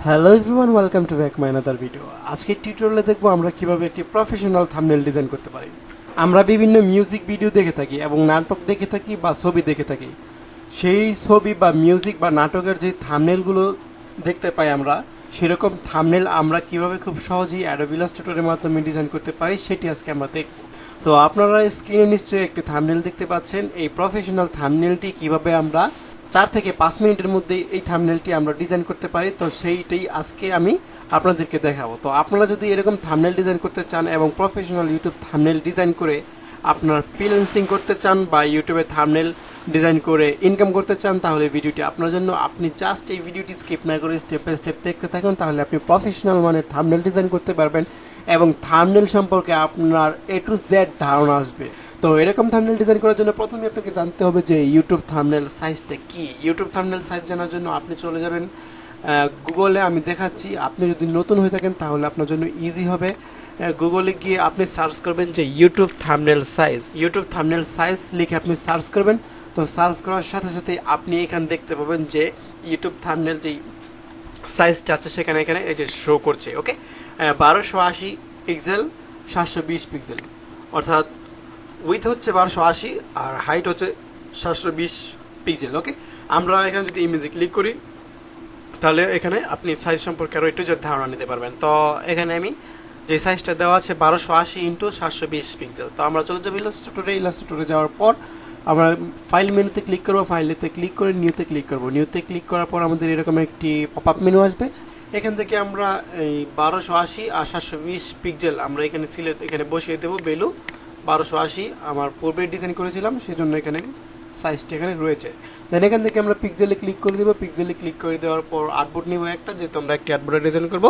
Hello everyone, welcome to back my another video. আজকের টিউটোরিয়ালে দেখবো আমরা কিভাবে একটি প্রফেশনাল থাম্বনেল ডিজাইন করতে পারি। আমরা বিভিন্ন মিউজিক ভিডিও দেখে থাকি এবং নাটক দেখে থাকি বা ছবি দেখে থাকি। সেই ছবি বা মিউজিক বা নাটকের যে থাম্বনেলগুলো দেখতে পাই আমরা, সেরকম থাম্বনেল আমরা কিভাবে খুব সহজেই অ্যাডোবি ইলাস্ট্রেটরের মাধ্যমে ডিজাইন করতে পারি সেটি আজকে আমরা দেখব। তো আপনারা স্ক্রিনে নিশ্চয়ই একটি থাম্বনেল দেখতে পাচ্ছেন। এই প্রফেশনাল থাম্বনেলটি কিভাবে আমরা 4 থেকে 5 মিনিটের মধ্যে এই থাম্বনেলটি আমরা ডিজাইন করতে পারি, তো সেইটাই আজকে আমি আপনাদেরকে দেখাবো। তো আপনারা যদি এরকম থাম্বনেল ডিজাইন করতে চান এবং প্রফেশনাল ইউটিউব থাম্বনেল ডিজাইন করে আপনার ফ্রিল্যান্সিং করতে চান বা ইউটিউবে থাম্বনেল ডিজাইন করে ইনকাম করতে চান, তাহলে ভিডিওটি আপনার জন্য। আপনি জাস্ট এই ভিডিওটি স্কিপ না করে স্টেপ বাই স্টেপ দেখতে থাকুন, তাহলে আপনি প্রফেশনাল মানের থাম্বনেল ডিজাইন করতে পারবেন এবং থাম্বনেল সম্পর্কে আপনার এ টু জেড ধারণা আসবে। তো এরকম থাম্বনেল ডিজাইন করার জন্য প্রথমে আপনাকে জানতে হবে যে ইউটিউব থাম্বনেল সাইজটা কি। ইউটিউব থাম্বনেল সাইজ জানার জন্য আপনি চলে যাবেন গুগলে। আমি দেখাচ্ছি, আপনি যদি নতুন হয়ে থাকেন তাহলে আপনার জন্য ইজি হবে। গুগলে গিয়ে আপনি সার্চ করবেন যে YouTube thumbnail size. YouTube thumbnail size লিখে আপনি সার্চ করবেন। তো সার্চ করার সাথে সাথে আপনি এখানে দেখতে পাবেন যে ইউটিউব থাম্বনেল যেই সাইজটা আছে সেখানে এখানে এই যে শো করছে। ওকে, 1280 পিক্সেল, 720 পিক্সেল, অর্থাৎ উইথ হচ্ছে 1280 আর হাইট হচ্ছে 720 পিক্সেল। ওকে, আমরা এখানে যদি ইমেজে ক্লিক করি তাহলে এখানে আপনি সাইজ সম্পর্কে আরও একটু ধারণা নিতে পারবেন। তো এখানে আমি যে সাইজটা দেওয়া আছে 1280 ইন্টু 720 পিক্সেল। তো আমরা চলে যাবো ইলাস্ট্রেটরে যাওয়ার পর আমরা ফাইল মেনুতে ক্লিক করবো। ফাইলেতে ক্লিক করে নিউতে ক্লিক করবো। নিউতে ক্লিক করার পর আমাদের এরকম একটি পপ আপ মেনু আসবে। এখান থেকে আমরা এই 1280 আর 720 পিক্সেল আমরা এখানে এখানে বসিয়ে দেবো। ভ্যালু 1280 আমার পূর্বে ডিজাইন করেছিলাম, সেজন্য এখানে সাইজটা এখানে রয়েছে। দেন এখান থেকে আমরা পিক্সেলে ক্লিক করে দেবো। পিক্সেলে ক্লিক করে দেওয়ার পর আর্টবোর্ড নিব একটা, যেহেতু আমরা একটি আর্টবোর্ডে ডিজাইন করবো।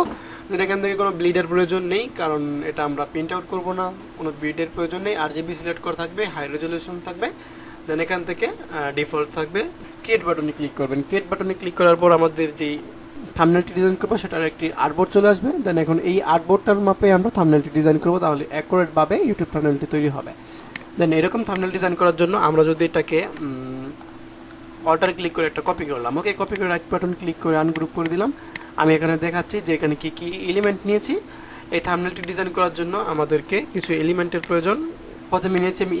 দেন এখান থেকে কোনো ব্লিডের প্রয়োজন নেই, কারণ এটা আমরা প্রিন্ট আউট করবো না। কোনো ব্লিডের প্রয়োজন নেই। RGB সিলেক্ট করা থাকবে, হাই রেজলিউশন থাকবে। দেন এখান থেকে ডিফল্ট থাকবে। ক্রিয়েট বাটনে ক্লিক করবেন। ক্রিয়েট বাটনে ক্লিক করার পর আমাদের যেই থাম্বনেলটি ডিজাইন করবো সেটার একটি আর্টবোর্ড চলে আসবে। দেন এখন এই আর্টবোর্ডটার মাপে আমরা থাম্বনেলটি ডিজাইন করবো, তাহলে অ্যাকুরেটভাবে ইউটিউব থাম্বনেলটি তৈরি হবে। দেন এরকম থাম্বনেল ডিজাইন করার জন্য আমরা যদি এটাকে অল্টার ক্লিক করে একটা কপি করলাম। ওকে, কপি করে রাইট বাটন ক্লিক করে আনগ্রুপ করে দিলাম। আমি এখানে দেখাচ্ছি যে এখানে কি কি এলিমেন্ট নিয়েছি। এই থাম্বনেলটি ডিজাইন করার জন্য আমাদেরকে কিছু এলিমেন্টের প্রয়োজন। প্রথমে নিয়েছি আমি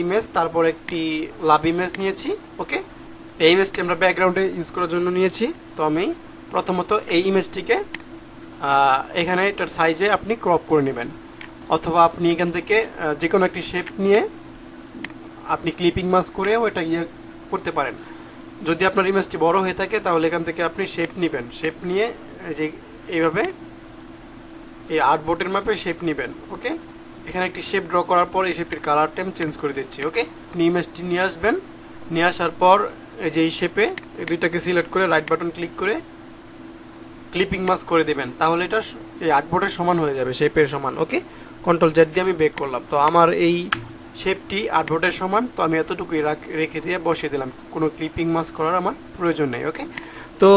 ইমেজ, তারপর একটি লাভ ইমেজ নিয়েছি। ওকে, এই ইমেজটি আমরা ব্যাকগ্রাউন্ডে ইউজ করার জন্য নিয়েছি। তো আমি প্রথমত এই ইমেজটিকে এখানে এটার সাইজে আপনি ক্রপ করে নেবেন, অথবা আপনি এখান থেকে যে কোনো একটি শেপ নিয়ে আপনি ক্লিপিং মাস্ক করেও এটা করতে পারেন। যদি আপনার ইমেজটি বড় হয়ে থাকে তাহলে এখান থেকে আপনি শেপ নেবেন। শেপ নিয়ে যে এইভাবে এই আর্টবোর্ডের মাপে শেপ নেবেন। ওকে, এখানে একটি শেপ ড্র করার পর এই শেপটির কালারটা আমি চেঞ্জ করে দিচ্ছি। ওকে, আপনি ইমেজটি নিয়ে আসবেন। নিয়ে আসার পর এই যে এই শেপে এই দুইটাকে সিলেক্ট করে রাইট বাটন ক্লিক করে ক্লিপিং মাস্ক করে দেবেন, তাহলে এটা এই আর্টবোর্ডের সমান হয়ে যাবে, শেপের সমান। ওকে, কন্ট্রোল জেড দিয়ে আমি বেক করলাম। তো আমার এই শেপটি আর্টবোর্ডের সমান, তো আমি এতটুকুই রেখে দিয়ে বসিয়ে দিলাম। কোনো ক্লিপিং মাস্ক করার আমার প্রয়োজন নেই। ওকে, তো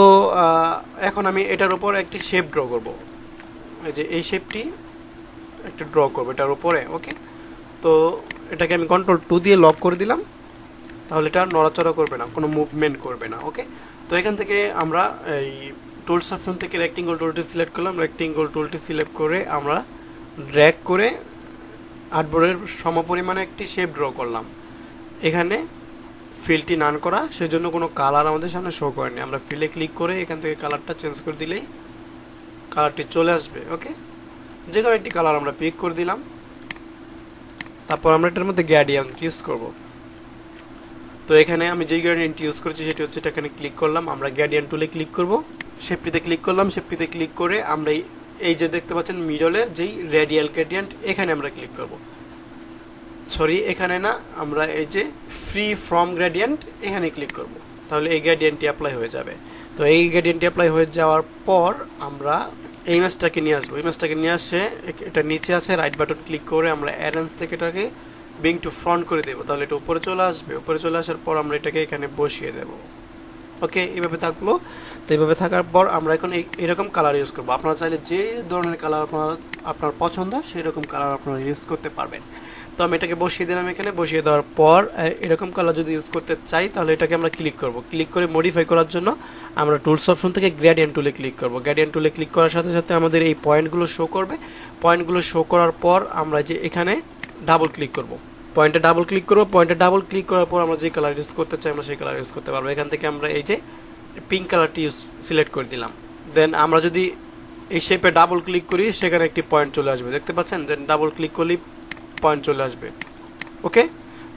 এখন আমি এটার উপর একটি শেপ ড্র করব। এই যে এই শেপটি একটা ড্র করবো এটার উপরে। ওকে, তো এটাকে আমি কন্ট্রোল 2 দিয়ে লক করে দিলাম, তাহলে এটা নড়াচড়া করবে না, কোনো মুভমেন্ট করবে না। ওকে, তো এখান থেকে আমরা এই টুলস অপশন থেকে রেক্টেঙ্গল টুলটি সিলেক্ট করলাম। রেক্টেঙ্গল টুলটি সিলেক্ট করে আমরা ড্র্যাগ করে আর্টবোর্ডের সমপরিমাণে একটি শেপ ড্র করলাম। এখানে ফিলটি নান করা, সেজন্য কোনো কালার আমাদের সামনে শো করেনি। আমরা ফিলে ক্লিক করে এখান থেকে কালারটা চেঞ্জ করে দিলেই কালারটি চলে আসবে। ওকে, যে কোনো একটি কালার আমরা পিক করে দিলাম। তারপর আমরা এটার মধ্যে গ্রেডিয়েন্ট ইউজ করব। তো এখানে আমি যেই গ্রেডিয়েন্ট ইউজ করছি সেটি হচ্ছে, এটা এখানে ক্লিক করলাম, আমরা গ্রেডিয়েন্ট টুলে ক্লিক করব। শেপটিতে ক্লিক করলাম। শেপটিতে ক্লিক করে আমরা এই যে দেখতে পাচ্ছেন মিডলের যেই রেডিয়াল গ্রেডিয়েন্ট, এখানে আমরা ক্লিক করব। সরি, এখানে না, আমরা এই যে ফ্রি ফ্রম গ্রেডিয়েন্ট এখানে ক্লিক করব, তাহলে এই গ্রেডিয়েন্টটি অ্যাপ্লাই হয়ে যাবে। তো এই গ্রেডিয়েন্টটি অ্যাপ্লাই হয়ে যাওয়ার পর আমরা এই ইমেজটাকে নিয়ে আসবো। ইমেজটাকে নিয়ে আসে এটা নিচে আছে, রাইট বাটন ক্লিক করে আমরা অ্যারেঞ্জ থেকে এটাকে ব্রিং টু ফ্রন্ট করে দেবো, তাহলে এটা উপরে চলে আসবে। উপরে চলে আসার পর আমরা এটাকে এখানে বসিয়ে দেবো। ওকে, এইভাবে থাকলো। তো এইভাবে থাকার পর আমরা এখন এরকম কালার ইউজ করবো। আপনারা চাইলে যে ধরনের কালার আপনার পছন্দ সেই রকম কালার আপনারা ইউজ করতে পারবেন। তো আমি এটাকে বসিয়ে দিলাম এখানে। বসিয়ে দেওয়ার পর এরকম কালার যদি ইউজ করতে চাই তাহলে এটাকে আমরা ক্লিক করব। ক্লিক করে মডিফাই করার জন্য আমরা টুলস অপশন থেকে গ্রেডিয়েন্ট টুলে ক্লিক করব। গ্রেডিয়েন্ট টুলে ক্লিক করার সাথে সাথে আমাদের এই পয়েন্টগুলো শো করবে। পয়েন্টগুলো শো করার পর আমরা যে এখানে ডাবল ক্লিক করব। পয়েন্টে ডাবল ক্লিক করব। পয়েন্টে ডাবল ক্লিক করার পর আমরা যে কালার ইউজ করতে চাই আমরা সেই কালার ইউজ করতে পারবো। এখান থেকে আমরা এই যে পিঙ্ক কালারটি সিলেক্ট করে দিলাম। দেন আমরা যদি এই শেপে ডাবল ক্লিক করি সেখানে একটি পয়েন্ট চলে আসবে, দেখতে পাচ্ছেন। দেন ডাবল ক্লিক করলেই পয়েন্ট চলে আসবে। ওকে,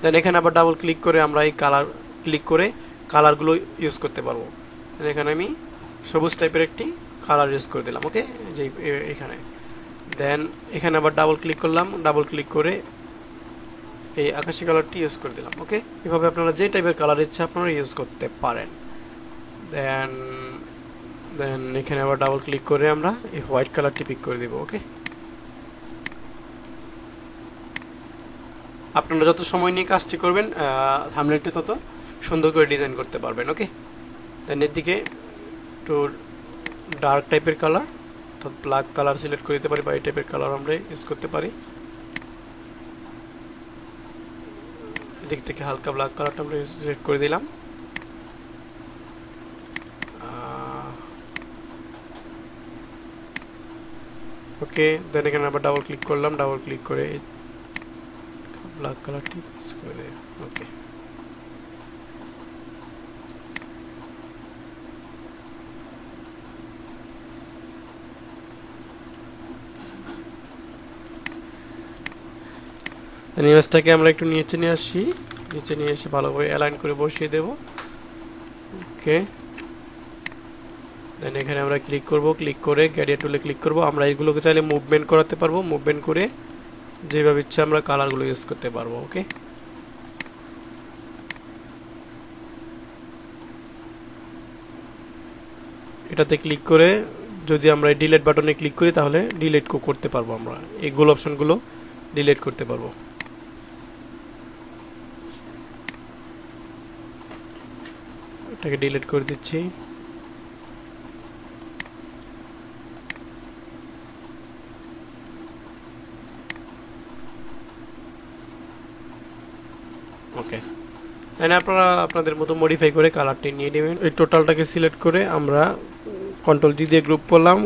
দেন এখানে আবার ডাবল ক্লিক করে আমরা এই কালার ক্লিক করে কালারগুলো ইউজ করতে পারবো। এখানে আমি সবুজ টাইপের একটি কালার ইউজ করে দিলাম। ওকে, যে এখানে দেন এখানে আবার ডাবল ক্লিক করলাম। ডাবল ক্লিক করে এই আকাশি কালারটি ইউজ করে দিলাম। ওকে, এভাবে আপনারা যে টাইপের কালার ইচ্ছা আপনারা ইউজ করতে পারেন। দেন এখানে আবার ডাবল ক্লিক করে আমরা এই হোয়াইট কালারটি পিক করে দিব। ওকে, আপনারা যত সময় নিয়ে কাজটি করবেন থাম্বনেলটি তত সুন্দর করে ডিজাইন করতে পারবেন। ওকে, দেন এর দিকে একটু ডার্ক টাইপের কালার অর্থাৎ ব্ল্যাক কালার সিলেক্ট করে দিতে পারি বা এই টাইপের কালার আমরা ইউজ করতে পারি। এদিক থেকে হালকা ব্ল্যাক কালারটা আমরা সিলেক্ট করে দিলাম। ওকে, দেন এখানে আবার ডাবল ক্লিক করলাম। ডাবল ক্লিক করে ব্ল্যাক কালারটি ইউজ করে দিই। ওকে, ইমেজটাকে আমরা একটু নিচে নিয়ে আসি। নিচে নিয়ে এসে ভালোভাবে অ্যালাইন করে বসিয়ে দেব। ওকে, দেন এখানে আমরা ক্লিক করব। ক্লিক করে গ্রেডিয়েন্ট টুলে ক্লিক করব। আমরা এগুলোকে চাইলে মুভমেন্ট করাতে পারবো। মুভমেন্ট করে যেভাবে ইচ্ছা আমরা কালারগুলো ইউজ করতে পারবো। ওকে, এটাতে ক্লিক করে যদি আমরা ডিলিট বাটনে ক্লিক করি তাহলে ডিলিট করতে পারবো। আমরা এই গোল অপশনগুলো ডিলিট করতে পারবো। এটাকে ডিলিট করে দিচ্ছি। ওকে, আপনারা আপনাদের মতো মডিফাই করে কালারটি নিয়ে নেবেন। এই টোটালটাকে সিলেক্ট করে আমরা কন্ট্রোল জি দিয়ে গ্রুপ করলাম,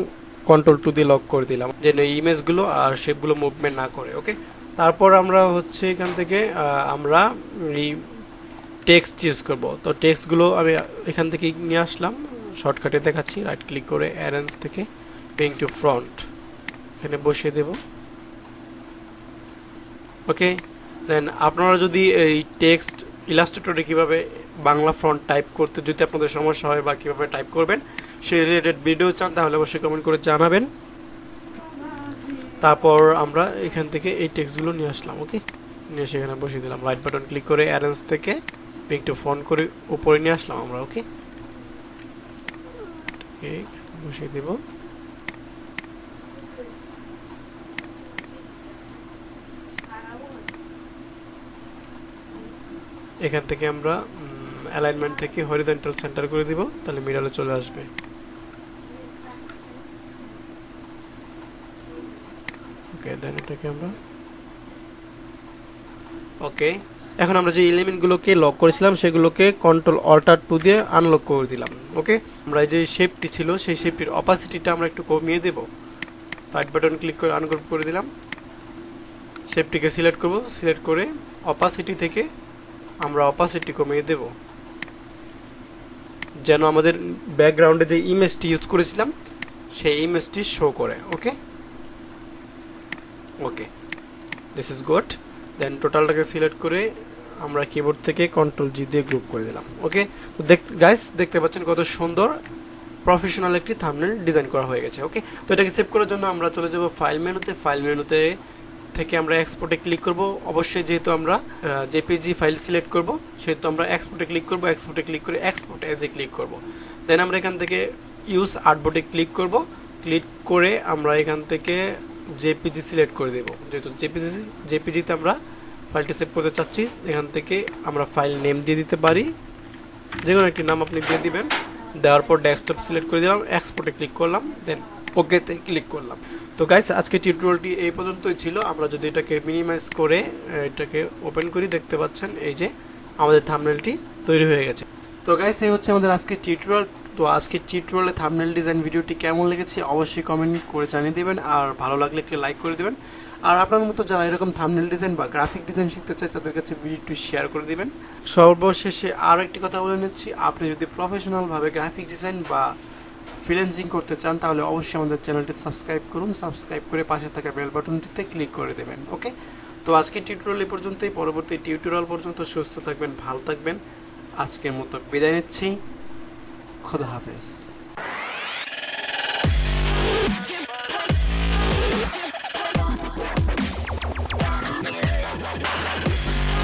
কন্ট্রোল টু দিয়ে লক করে দিলাম যেন এই ইমেজগুলো আর শেপগুলো মুভমেন্ট না করে। ওকে, তারপর আমরা হচ্ছে এখান থেকে আমরা এই টেক্সট ইউজ করব। তো টেক্সটগুলো আমি এখান থেকে নিয়ে আসলাম, শর্টকাটে দেখাচ্ছি। রাইট ক্লিক করে অ্যারেঞ্জ থেকে ব্রিং টু ফ্রন্ট এখানে বসিয়ে দেব। ওকে, দেন আপনারা যদি এই টেক্সট ইলাস্ট্রেটরে কিভাবে বাংলা ফন্ট টাইপ করতে যদি আপনাদের সমস্যা হয় বা কিভাবে টাইপ করবেন সেই রিলেটেড ভিডিও চান তাহলে অবশ্যই কমেন্ট করে জানাবেন। তারপর আমরা এখান থেকে এই টেক্সটগুলো নিয়ে আসলাম। ওকে, নিয়ে সেখানে বসিয়ে দিলাম। রাইট বাটন ক্লিক করে অ্যারেঞ্জ থেকে ব্রিং টু ফন্ট করে উপরে নিয়ে আসলাম আমরা। ওকে, বসিয়ে দেব। এখান থেকে আমরা অ্যালাইনমেন্ট থেকে হরিজন্টাল সেন্টার করে দিব, তাহলে মিডলে চলে আসবে। ওকে, দেন এটাকে আমরা ওকে, এখন আমরা যে এলিমেন্টগুলোকে লক করেছিলাম সেগুলোকে কন্ট্রোল অল্টার টু দিয়ে আনলক করে দিলাম। ওকে, আমরা যে শেপটি ছিল সেই শেপটির অপাসিটিটা আমরা একটু কমিয়ে দেব। রাইট বাটন ক্লিক করে আনগ্রুপ করে দিলাম। শেপটিকে সিলেক্ট করব। সিলেক্ট করে অপাসিটি থেকে আমরা অপাসিটি কমিয়ে দেব যেন আমাদের ব্যাকগ্রাউন্ডে যে ইমেজটি ইউজ করেছিলাম সেই ইমেজটি শো করে। Okay, okay, this is good. Then টোটালটাকে সিলেক্ট করে আমরা কিবোর্ড থেকে কন্ট্রোল জি দিয়ে গ্রুপ করে দিলাম। ওকে, তো গাইস দেখতে পাচ্ছেন কত সুন্দর প্রফেশনাল একটি থাম্বনেল ডিজাইন করা হয়ে গেছে। ওকে, তো এটাকে সেভ করার জন্য আমরা চলে যাব ফাইল মেনুতে। ফাইল মেনুতে থেকে আমরা এক্সপোর্টে ক্লিক করব। অবশ্যই যেহেতু আমরা জেপিজি ফাইল সিলেক্ট করব সেহেতু আমরা এক্সপোর্টে ক্লিক করব। এক্সপোর্টে ক্লিক করে এক্সপোর্ট এজ এ ক্লিক করব। দেন আমরা এখান থেকে ইউজ আর্টবোর্ডে ক্লিক করব। ক্লিক করে আমরা এখান থেকে জেপিজি সিলেক্ট করে দেব। যেহেতু জেপিজিতে আমরা ফাইলটি সেভ করতে চাচ্ছি, এখান থেকে আমরা ফাইল নেম দিয়ে দিতে পারি, যে কোনো একটি নাম আপনি দিয়ে দিবেন। দেওয়ার পর ডেস্কটপ সিলেক্ট করে দিলাম, এক্সপোর্টে ক্লিক করলাম, দেন ওকেতে ক্লিক করলাম। তো গাইস আজকে টিউটোরিয়ালটি এই পর্যন্তই ছিল। আমরা যদি এটাকে মিনিমাইজ করে এটাকে ওপেন করি, দেখতে পাচ্ছেন এই যে আমাদের থাম্বনেলটি তৈরি হয়ে গেছে। তো গাইস এই হচ্ছে আমাদের আজকে টিউটোরিয়াল। তো আজকে টিউটোরিয়ালে থাম্বনেল ডিজাইন ভিডিওটি কেমন লেগেছে অবশ্যই কমেন্ট করে জানিয়ে দেবেন, আর ভালো লাগলে একটি লাইক করে দেবেন। আর আপনার মতো যারা এরকম থাম্বনেল ডিজাইন বা গ্রাফিক ডিজাইন শিখতে চায় তাদের কাছে ভিডিওটি শেয়ার করে দিবেন। সর্বশেষে আরও একটি কথা বলে নিচ্ছি, আপনি যদি প্রফেশনালভাবে গ্রাফিক ডিজাইন বা ফ্রিল্যান্সিং করতে চান তাহলে অবশ্যই আমাদের চ্যানেলটি সাবস্ক্রাইব করুন, সাবস্ক্রাইব করে পাশে থাকা বেল বাটনটিতে ক্লিক করে দেবেন। ওকে, তো আজকের টিউটোরিয়াল এই পর্যন্তই। পরবর্তী টিউটোরিয়াল পর্যন্ত সুস্থ থাকবেন, ভালো থাকবেন। আজকের মতো বিদায় নিচ্ছি। খোদা হাফেজ।